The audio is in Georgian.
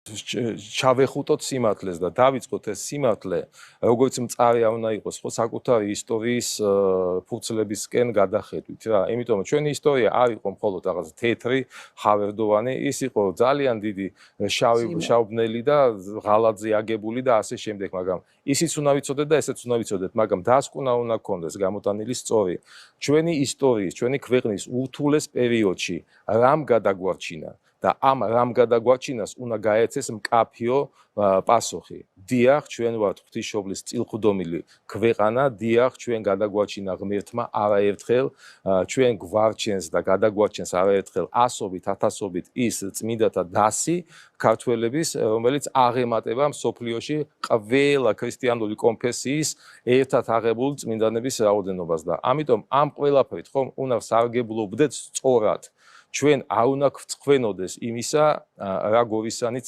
ჩავეხუტოთ სიმართლეს და დავიწყოთ ეს სიმართლე, როგორც მწარე არ უნდა იყოს, ხო, საკუთარი ისტორიის ფურცლებისკენ გადახედვით რა. იმიტომ რომ ჩვენი ისტორია არ იყო მხოლოდ რაღაც თეთრი, ხავერდოვანი, ის იყო ძალიან დიდი შავბნელი და ღალატზე აგებული და ასე შემდეგ, მაგრამ ისიც უნდა ვიცოდეთ და ესეც უნდა ვიცოდეთ, მაგრამ დასკვნა უნდა გქონდეს გამოტანილი სწორი. ჩვენი ისტორიის, ჩვენი ქვეყნის ურთულეს პერიოდში რამ გადაგვარჩინა და ამ რამ გადაგვარჩინას უნდა გაეცეს მკაფიო პასუხი. დიახ, ჩვენ ვართ ღვთისმშობლის წილხვდომილი ქვეყანა, დიახ, ჩვენ გადაგვარჩინა ღმერთმა არაერთხელ, ჩვენ გვარჩენს და გადაგვარჩენს არაერთხელ ასობით, ათასობით ის წმინდათა დასი ქართველების, რომელიც აღემატება მსოფლიოში ყველა ქრისტიანული კონფესიის ერთად აღებულ წმინდანების რაოდენობას და ამიტომ ამ ყველაფრით ხომ უნდა სარგებლობდეთ სწორად. ჩვენ არ უნდა გვწყვენოდეს იმისა, რა გორისანიც